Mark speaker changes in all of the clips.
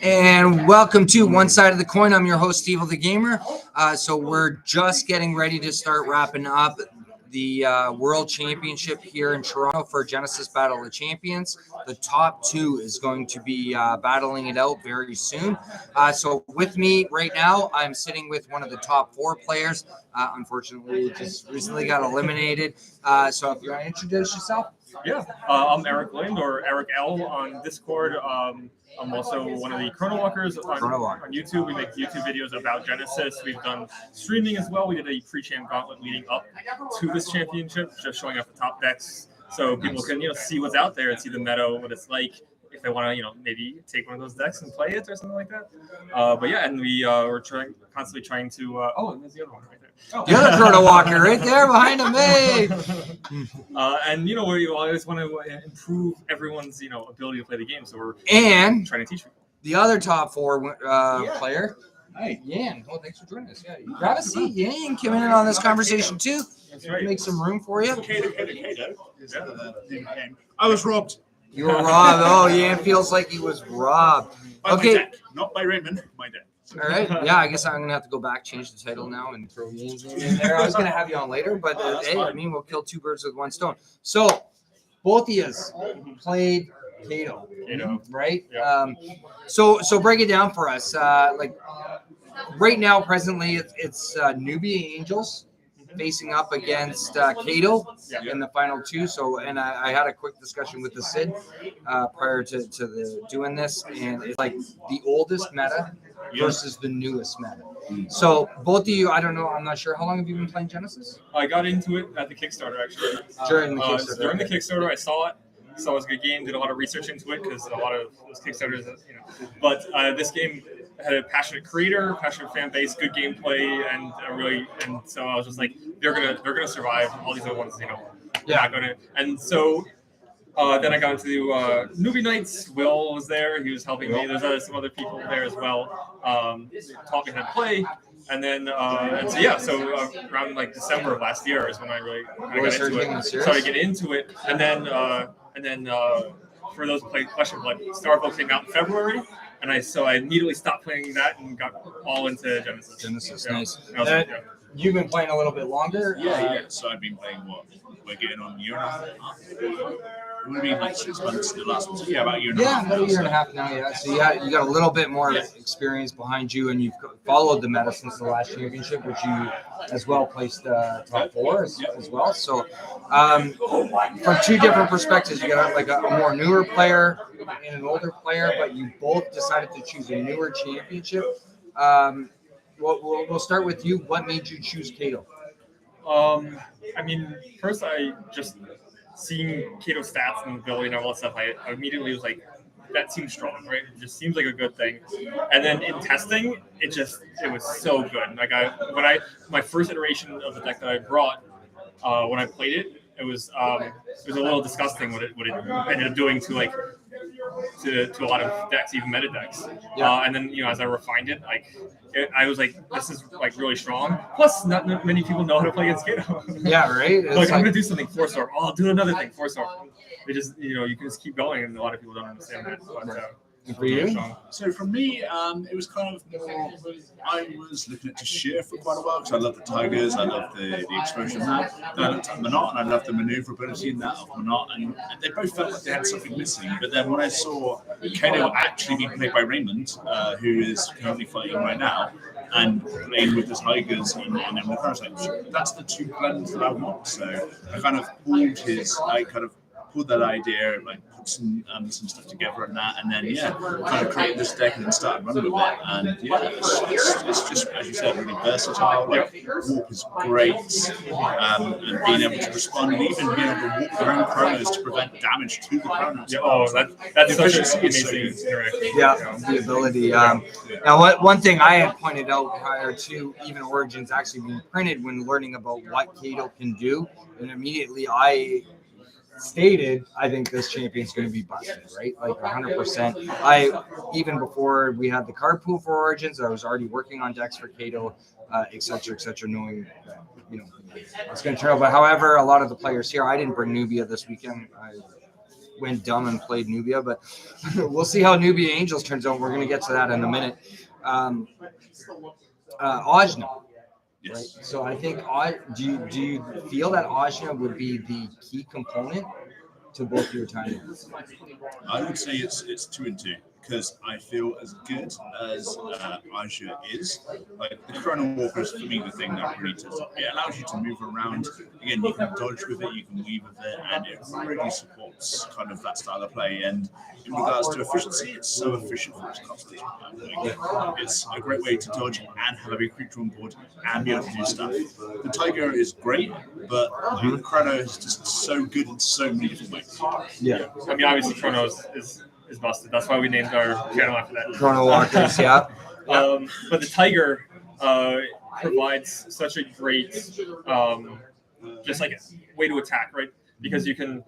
Speaker 1: And welcome to One Side of the Coin. I'm your host, Steveo the Gamer. So we're just getting ready to start wrapping up the World Championship here in Toronto for Genesis Battle of Champions. The top two is going to be battling it out very soon. So with me right now, I'm sitting with one of the top four players. Unfortunately, just recently got eliminated. So if you want to introduce yourself.
Speaker 2: Yeah, I'm Eric Lind, or Eric L on Discord. I'm also one of the Chronowalkers on YouTube. We make YouTube videos about Genesis. We've done streaming as well. We did a pre-champ gauntlet leading up to this championship, just showing off the top decks so people can see what's out there and see the meta, what it's like. If they want to, maybe take one of those decks and play it or something like that. But yeah, and we're constantly trying to. And there's the other one right there.
Speaker 1: The other Chronowalker right there behind him, hey!
Speaker 2: And we always want to improve everyone's ability to play the game, so we're trying to teach people.
Speaker 1: The other top four player. Hi, Yan. Oh, thanks for joining us. Yeah, you grab a seat. Yan came in on this conversation too.
Speaker 2: That's right.
Speaker 1: Make some room for you.
Speaker 3: I was robbed.
Speaker 1: You were robbed. Oh, Yan feels like he was robbed.
Speaker 3: Okay. My deck. Not by Raymond, my deck.
Speaker 1: All right. Yeah, I guess I'm going to have to go back, change the title now, and throw Yan's name in there. I was going to have you on later, but hey, we'll kill two birds with one stone. So, both of you played Kato, right?
Speaker 2: Yeah.
Speaker 1: So break it down for us. Right now, presently, it's Newbie Angels facing up against Kato in the final two. So, and I had a quick discussion with the Sid prior to doing this, and it's like the oldest meta versus the newest meta. So both of you, I don't know, I'm not sure. How long have you been playing Genesis?
Speaker 2: I got into it at the Kickstarter, actually.
Speaker 1: During the Kickstarter.
Speaker 2: During the Kickstarter, I saw it. Saw it was a good game. Did a lot of research into it because a lot of those Kickstarters, But this game had a passionate creator, passionate fan base, good gameplay, and so I was just like, they're gonna survive. All these other ones, not gonna. And so then I got into Newbie Nights. Will was there. He was helping me. There's some other people there as well. Taught me how to play. And then, so around like December of last year is when I really got into it. Started getting into it, and then for those who played Clash of Blood, Starfall came out in February, and I immediately stopped playing that and got all into Genesis.
Speaker 1: Nice. You've been playing a little bit longer.
Speaker 3: Yeah. So I've been playing we're getting on a year and a half. It would be like 6 months the last one. So yeah, about a year and a half.
Speaker 1: Yeah, about a year and a half now. Yeah. So you got a little bit more experience behind you, and you've followed the meta since the last championship, which you as well placed top four as well. So from two different perspectives, you got like a more newer player and an older player, but you both decided to choose a newer championship. We'll start with you. What made you choose Kato?
Speaker 2: First I just seeing Kato's stats and ability and all that stuff, I immediately was like, that seems strong, right? It just seems like a good thing. And then in testing, it was so good. Like my first iteration of the deck that I brought, when I played it, it was a little disgusting what it ended up doing to a lot of decks, even meta decks. And then as I refined it, I was like, this is like really strong. Plus, not many people know how to play against Kato.
Speaker 1: Yeah, right.
Speaker 2: I'm gonna do something 4-star. Oh, I'll do another thing 4-star. It just you can just keep going, and a lot of people don't understand that. But,
Speaker 1: for you?
Speaker 3: So for me, it was kind of more. I was looking at Tashir for quite a while because I love the Tigers, I love the exposure of that. I looked at Monot, and I love the maneuverability in that of Monot, and they both felt like they had something missing. But then when I saw Kato actually being played by Raymond, who is currently fighting right now, and playing with the Tigers and the Parasites, that's the two blends that I want. So I kind of pulled that idea, put some stuff together and that, and then kind of created this deck and then started running with it. And it's just, as you said, really versatile. Warp is great, and being able to respond, and even being able to warp your own chronos to prevent damage to the chronos.
Speaker 2: That's such an amazing interaction.
Speaker 1: Yeah, the ability. Now, one thing I had pointed out prior to even Origins actually being printed, when learning about what Kato can do, and immediately I stated, I think this champion's going to be busted, right? Like 100%. Even before we had the card pool for Origins, I was already working on decks for Kato, et cetera, knowing that, it's going to turn out. But however, a lot of the players here, I didn't bring Nubia this weekend. went dumb and played Nubia, but we'll see how Nubia Angels turns out. We're going to get to that in a minute. Ajna.
Speaker 3: Yes.
Speaker 1: Right. So I think, do you feel that Ajna would be the key component to both your timings?
Speaker 3: I would say it's 2 and 2 because I feel as good as Aja is, like the Chronowalkers for me, the thing that really does it allows you to move around. Again, you can dodge with it, you can weave with it, and it really supports kind of that style of play. And in regards to efficiency, it's so efficient for its cost. It's a great way to dodge and have a big creature on board and be able to do stuff. The Tiger is great, but the Chrono is just so good in so many different ways.
Speaker 1: Yeah.
Speaker 2: I mean, obviously, Chrono is busted. That's why we named our channel after that.
Speaker 1: Chronowalkers, yeah.
Speaker 2: But the Tiger provides such a great, just like way to attack, right? Because Keto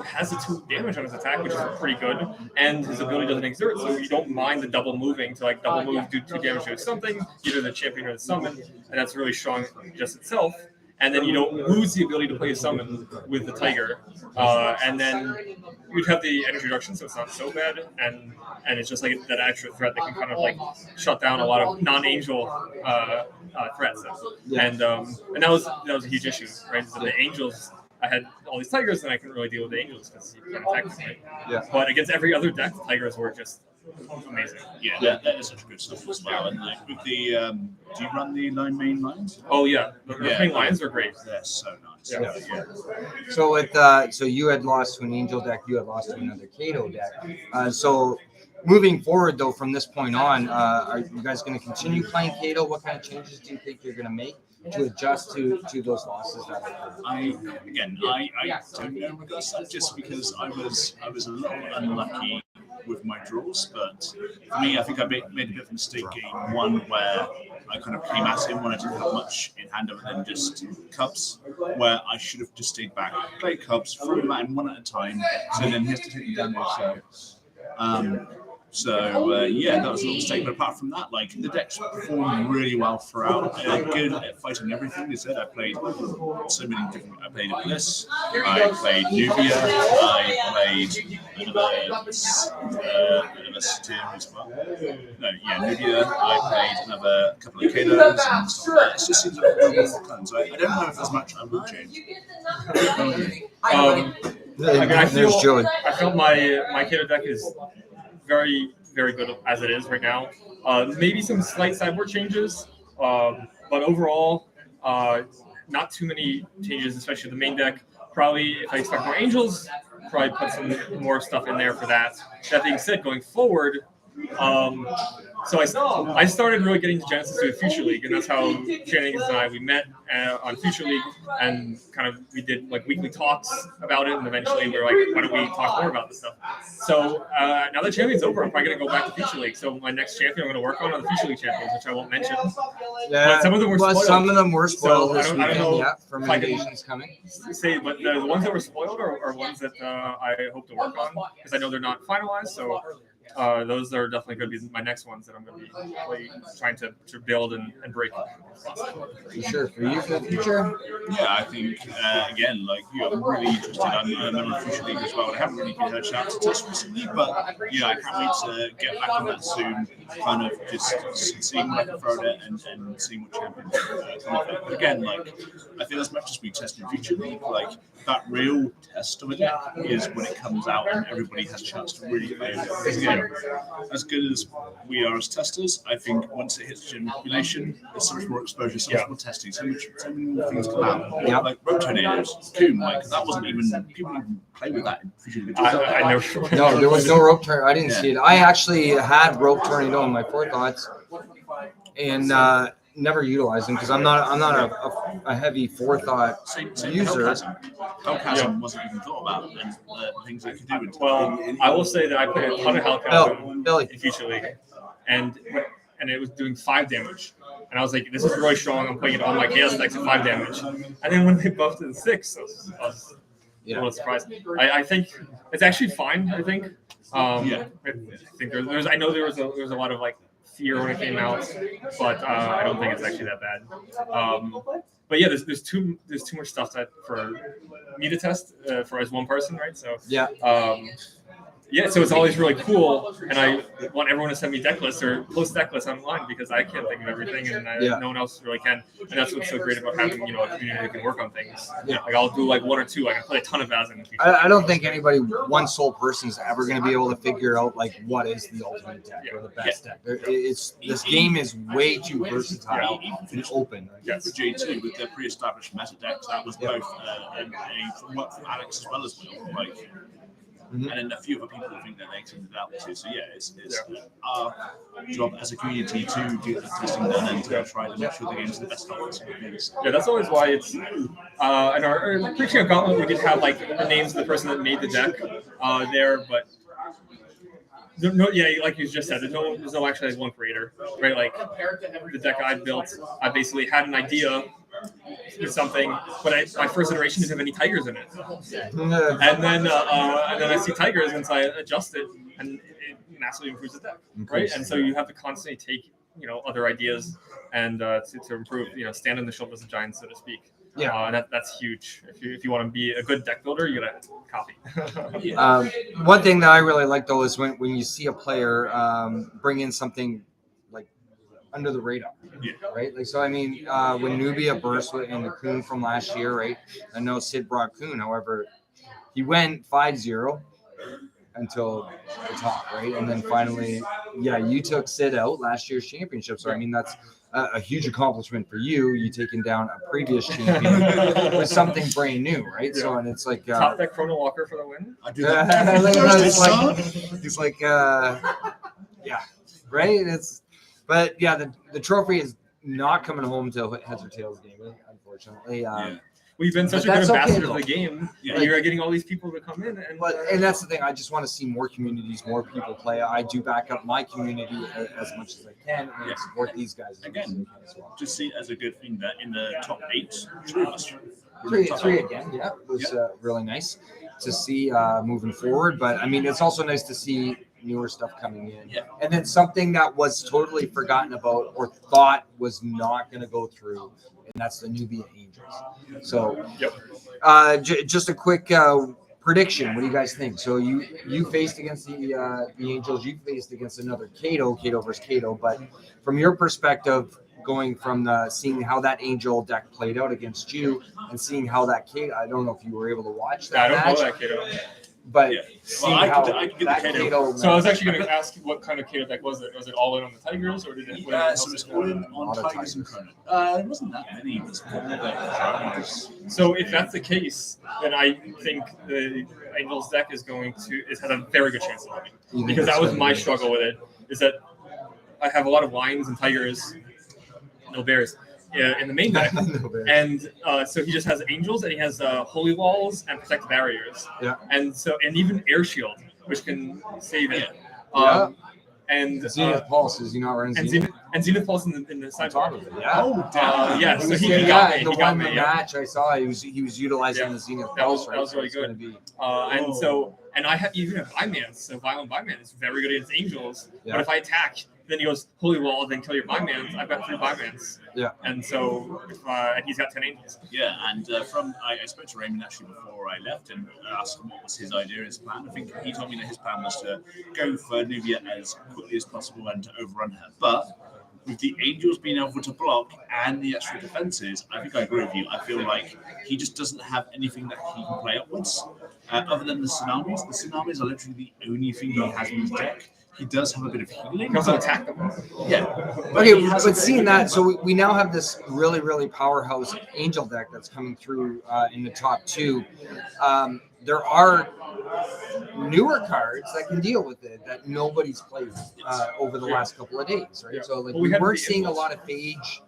Speaker 2: has the 2 damage on his attack, which is pretty good, and his ability doesn't exert, so you don't mind the double moving to like double move, do 2 damage to something, either the champion or the summon, and that's really strong just itself. And then you don't lose the ability to play a summon with the Tiger, and then you'd have the energy reduction, so it's not so bad, and it's just like that extra threat that can kind of like shut down a lot of non-angel threats, and that was a huge issue, right? So the angels, I had all these Tigers, and I couldn't really deal with the angels because you can't attack them, right?
Speaker 1: Yeah.
Speaker 2: But against every other deck, the Tigers were just amazing.
Speaker 3: Yeah, that is such good stuff as well. And like with the, do you run the main lines?
Speaker 2: Oh yeah, the main lines are great.
Speaker 3: They're so nice.
Speaker 2: Yeah.
Speaker 1: So with so you had lost to an Angel deck, you had lost to another Kato deck. So moving forward though, from this point on, are you guys going to continue playing Kato? What kind of changes do you think you're going to make to adjust to those losses that occurred?
Speaker 3: I don't know regards to that, just because I was a little unlucky with my draws, but for me, I think I made a bit of a mistake game 1 where I kind of came at him when I didn't have much in hand other than just Cubs, where I should have just stayed back, played Cubs, threw him at him 1 at a time, so then he has to take the damage. So yeah, that was a little mistake. But apart from that, like the decks performed really well throughout. Good at fighting everything. They said I played so many different. I played Bliss. I played Nubia. I played another Steveo as well. No, yeah, Nubia. I played another couple of Kalos and stuff like that. It just seems like really well done. So I don't know if there's much I will change.
Speaker 2: I feel my Kato deck is very, very good as it is right now. Maybe some slight sideboard changes, but overall, not too many changes, especially the main deck. Probably, if I expect more angels, probably put some more stuff in there for that. That being said, going forward, so I started really getting to Genesis with Future League, and that's how Shenanigans and we met on Future League, and kind of we did like weekly talks about it, and eventually we were like, why don't we talk more about this stuff? So now that Champion's over, I'm probably going to go back to Future League. So my next champion I'm going to work on are the Future League champions, which I won't mention.
Speaker 1: Yeah,
Speaker 2: but some of them were spoiled.
Speaker 1: Some of them were spoiled
Speaker 2: So
Speaker 1: this
Speaker 2: I don't
Speaker 1: weekend.
Speaker 2: know
Speaker 1: Yeah, from Invasion's coming.
Speaker 2: Say, but the ones that were spoiled are ones that I hope to work on, because I know they're not finalized. So those are definitely going to be my next ones that I'm going to be really trying to build and break.
Speaker 1: For sure. For you, for the future?
Speaker 3: Yeah, I think, again, like, I'm really interested. I'm a member of Future League as well. I haven't really had a chance to test recently, but, yeah, I can't wait to get back on that soon. Kind of just seeing what I can throw it and seeing what champions come of it. But again, like, I feel as much as we test in Future League, like, that real test of a deck is when it comes out and everybody has a chance to really play with it. Because, again, as good as we are as testers, I think once it hits general population, there's so much more exposure, so much more testing, so many more things come out.
Speaker 1: Yeah.
Speaker 3: Like rope tornadoes, Coom, like that wasn't even people didn't even play with that in Future League.
Speaker 2: I know.
Speaker 1: No, there was no rope tornado. I didn't see it. I actually had rope tornado in my forethoughts, and never utilized them because I'm not a heavy forethought
Speaker 3: Same
Speaker 1: user.
Speaker 3: Hellchasm wasn't even thought about, and things I could do.
Speaker 2: Well, I will say that I played a ton of Hellchasm
Speaker 1: Billy.
Speaker 2: in Future League, and it was doing 5 damage. And I was like, this is really strong. I'm playing it on my Chaos decks at 5 damage. And then when they buffed it to 6, I was a little surprised. I think it's actually fine. I think. I think there's. I know there was a lot of like fear when it came out, but I don't think it's actually that bad. But yeah, there's too much stuff for me to test for as one person, right? So
Speaker 1: Yeah.
Speaker 2: Yeah, so it's always really cool, and I want everyone to send me deck lists or post deck lists online because I can't think of everything, and no one else really can. And that's what's so great about having a community that can work on things.
Speaker 1: Yeah.
Speaker 2: Like I'll do like one or two. I can play a ton of Vaz in the future.
Speaker 1: I don't think anybody, one sole person, is ever going to be able to figure out like what is the ultimate deck or the best deck. This game is way too versatile and open.
Speaker 3: For J2 with their pre-established meta decks, that was both from Alex as well as Will. Like. And then a few other people think that they extended it out too. So yeah, it's our job as a community to get the testing done and to try to make sure the game's the best possible.
Speaker 2: Yeah, that's always why it's in our preaching of Gauntlet we did have like the names of the person that made the deck there, but no, yeah, like you just said, there's no actually like one creator, right? Like the deck I built, I basically had an idea with something, but my first iteration didn't have any tigers in it, and then I see tigers, and so I adjust it, and it massively improves the deck, right? And so you have to constantly take other ideas and to improve, stand on the shoulders of giants, so to speak. Yeah, and that's huge. If you want to be a good deck builder, you gotta copy.
Speaker 1: One thing that I really like though is when you see a player bring in something like under the radar, right? Like so, I mean, when Nubia burst in the Coon from last year, right? I know Sid brought Coon, however, he went 5-0 until the top, right? And then finally, you took Sid out last year's championship. So I mean, that's a huge accomplishment for you. You taking down a previous champion with something brand new, right? Yeah. So and it's like
Speaker 2: top that Chronowalker for the win.
Speaker 3: I do that.
Speaker 1: He's like, right. But the trophy is not coming home till heads or tails game, unfortunately.
Speaker 2: Well, you've been such a good ambassador of the game. Yeah. You're getting all these people to come in.
Speaker 1: And that's the thing. I just want to see more communities, more people play. I do back up my community as much as I can and support these guys
Speaker 3: again as well. Just see it as a good thing that in the top 8,
Speaker 1: three again. Yeah, it was really nice to see moving forward. But I mean, it's also nice to see newer stuff coming in. Yeah. And then something that was totally forgotten about or thought was not going to go through, and that's the Nubia Angels. So just a quick prediction. What do you guys think? So you faced against the Angels. You faced against another Kato versus Kato. But from your perspective, going from seeing how that Angel deck played out against you and seeing how that Kato, I don't know if you were able to watch that match.
Speaker 2: I don't know that Kato.
Speaker 1: But
Speaker 3: I could get the Kato.
Speaker 2: So I was actually going to ask what kind of Kato deck was it? Was it all in on the Tigers, or did it?
Speaker 3: So it was all in on Tigers and Chrono. It wasn't that many. It was more than
Speaker 2: So if that's the case, then I think the Angels deck has a very good chance of winning. Because that was my struggle with it. Is that I have a lot of Lions and Tigers, no Bears. In the main deck, and so he just has Angels and he has Holy Walls and Protect Barriers, and even Air Shield, which can save it. And
Speaker 1: Zenith Pulse, is he not running Zenith?
Speaker 2: And Zenith Pulse in the sidebar. So he got me.
Speaker 1: The one match I saw, he was utilizing the Zenith Pulse.
Speaker 2: That was really good. And I even have Bymans, so Violent Byman is very good against Angels. But if I attack, then he goes Holy Wall, then kill your Bymans. I've got 3 Bymans. Yeah. And so, and he's got 10 Angels.
Speaker 3: Yeah, and I spoke to Raymond actually before I left and asked him what was his idea, his plan. I think he told me that his plan was to go for Nubia as quickly as possible and to overrun her. But with the Angels being able to block and the extra defenses, I think I agree with you. I feel like he just doesn't have anything that he can play upwards. Other than the Tsunamis. The Tsunamis are literally the only thing he has in his deck. He does have a bit of healing.
Speaker 2: He also attack them.
Speaker 3: Yeah.
Speaker 1: Okay, but seeing that, so we now have this really, really powerhouse Angel deck that's coming through in the top 2. There are newer cards that can deal with it that nobody's played over the last couple of days, right? So like we weren't seeing a lot of Phage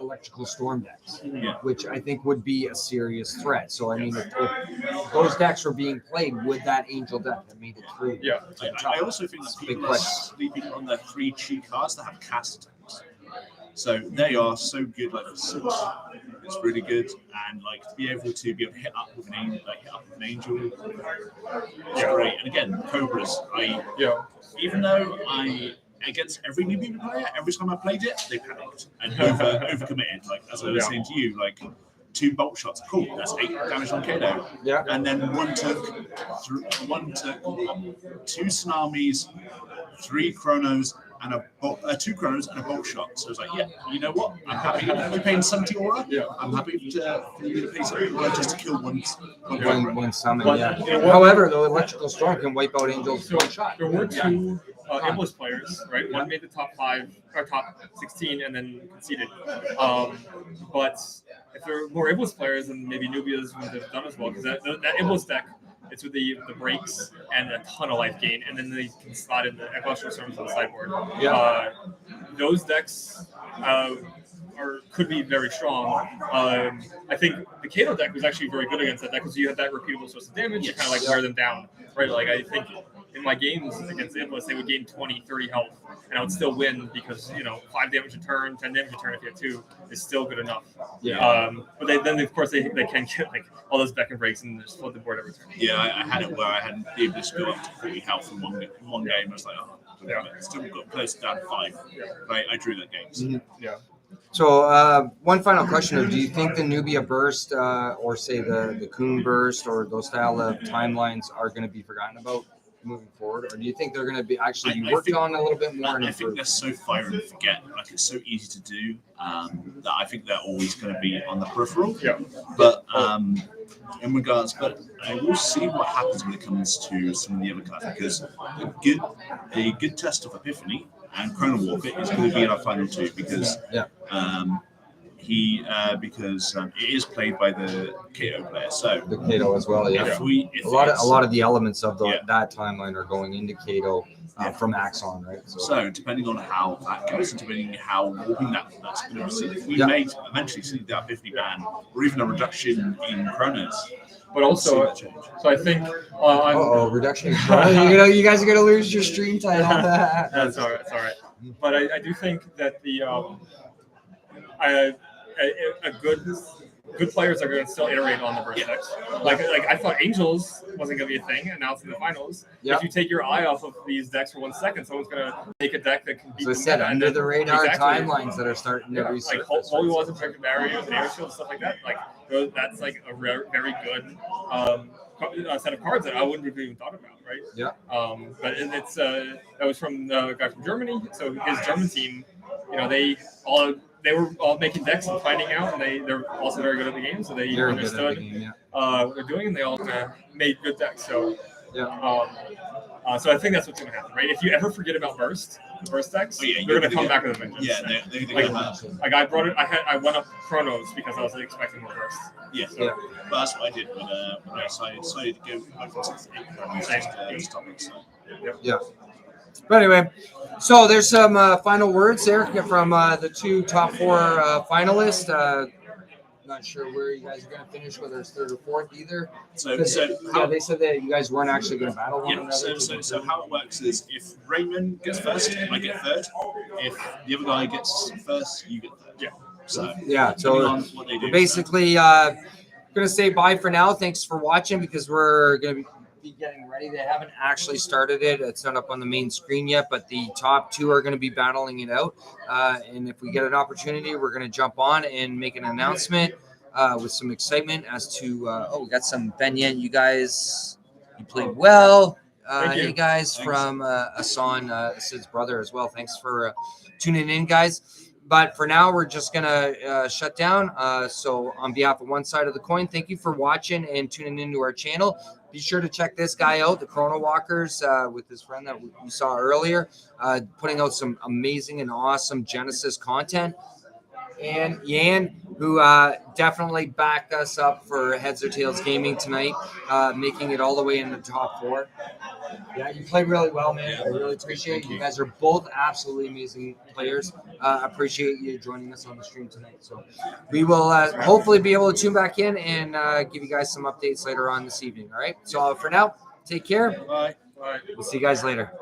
Speaker 1: Electrical Storm decks, which I think would be a serious threat. So I mean, if those decks were being played, would that Angel deck have made it through?
Speaker 3: Yeah, I also think that people are sleeping on the 3 cheat cards that have cast attacks. So they are so good, like for 6, it's really good, and like to be able to hit up with an Angel, it's great. And again, Cobras, even though I against every newbie player, every time I played it, they panicked and overcommitted. Like as I was saying to you, like 2 bolt shots, cool, that's 8 damage on Kato.
Speaker 1: Yeah.
Speaker 3: And then one took 2 tsunamis, 3 chronos, and 2 chronos and a bolt shot. So I was like, yeah, you know what? I'm happy. We're paying 70 aura. Yeah. I'm happy to pay 70 aura just to kill one
Speaker 1: summon.
Speaker 2: But,
Speaker 1: Yeah. However, the electrical storm can wipe out angels one shot.
Speaker 2: There were 2 Iblis players, right? One made the top 5 or top 16 and then conceded. But if there were more Iblis players, then maybe Nubia's would have done as well, because that Iblis deck, it's with the breaks and a ton of life gain, and then they can slot in the electrical storms on the sideboard.
Speaker 1: Yeah.
Speaker 2: Those decks could be very strong. I think the Kato deck was actually very good against that deck because you had that repeatable source of damage to kind of like wear them down, right? Like I think in my games against Iblis, they would gain 20, 30 health, and I would still win because 5 damage a turn, 10 damage a turn if you had 2 is still good enough.
Speaker 1: Yeah.
Speaker 2: But then of course they can get like all those back and breaks and just flood the board every turn.
Speaker 3: Yeah, I had it where I had the Iblis go up to 40 health in one game. I was like, still got close down to 5. But I drew that game. So.
Speaker 1: Mm-hmm. Yeah. So one final question: do you think the Nubia burst, or say the Coon burst, or those style of timelines are going to be forgotten about moving forward, or do you think they're going to be actually worked on a little bit more?
Speaker 3: I think they're so fire and forget. Like it's so easy to do that I think they're always going to be on the peripheral.
Speaker 2: Yeah.
Speaker 3: But in regards, but I will see what happens when it comes to some of the other cards, because a good test of Epiphany and Chronowalker is going to be in our final 2 because it is played by the Kato player. So
Speaker 1: the Kato as well, yeah.
Speaker 3: If
Speaker 1: a lot of the elements of that timeline are going into Kato from Axon, right?
Speaker 3: So depending on how that goes, and depending on how warping that's going to see, if we may eventually see that 50 ban or even a reduction in Chronos.
Speaker 2: But also, so I think
Speaker 1: reduction. You guys are gonna lose your stream title.
Speaker 2: That's all right. It's all right. But I do think that good players are going to still iterate on the burst decks. Like I thought Angels wasn't going to be a thing, and now it's in the finals. Yep. If you take your eye off of these decks for 1 second, someone's going to make a deck that can beat them.
Speaker 1: So I said under the radar timelines that are starting to resurface.
Speaker 2: Like Holy Walls and Protective Barriers and Air Shield, stuff like that. Like that's like a very good set of cards that I wouldn't have even thought about, right?
Speaker 1: Yeah.
Speaker 2: But it's that was from the guy from Germany. So his German team, they were all making decks and finding out, and they're also very good at the game, so they understood what they're doing, and they all made good decks. So so I think that's what's going to happen, right? If you ever forget about the burst decks, they're going to come back with a vengeance.
Speaker 3: Yeah,
Speaker 2: right?
Speaker 3: they're going to
Speaker 2: like I brought it. I went up Chronos because I was expecting more burst.
Speaker 3: Yeah, so, but that's what I did when I decided to go over to 8 Chronos.
Speaker 1: Yeah. But anyway, so there's some final words there from the 2 top 4 finalists. Not sure where you guys are going to finish, whether it's 3rd or 4th either. So they said that you guys weren't actually going to battle one another.
Speaker 3: So how it works is if Raymond gets first, I get 3rd. If the other guy gets first, you get 3rd.
Speaker 1: Yeah. So we're basically going to say bye for now. Thanks for watching, because we're going to be getting ready. They haven't actually started it. It's not up on the main screen yet, but the top 2 are going to be battling it out. And if we get an opportunity, we're going to jump on and make an announcement with some excitement as to, we got some Ben Yen. You guys, you played well. Hey guys, thanks. From Asan, Sid's brother as well. Thanks for tuning in, guys. But for now, we're just going to shut down. So on behalf of One Side of the Coin, thank you for watching and tuning into our channel. Be sure to check this guy out, the Chronowalkers, with his friend that we saw earlier, putting out some amazing and awesome Genesis content. And Yan, who definitely backed us up for Heads or Tails Gaming tonight, making it all the way in the top 4. Yeah, you played really well, man. I really appreciate it. You guys are both absolutely amazing players. Appreciate you joining us on the stream tonight. So we will hopefully be able to tune back in and give you guys some updates later on this evening. All right. So for now, take care.
Speaker 3: Bye.
Speaker 1: We'll see you guys later.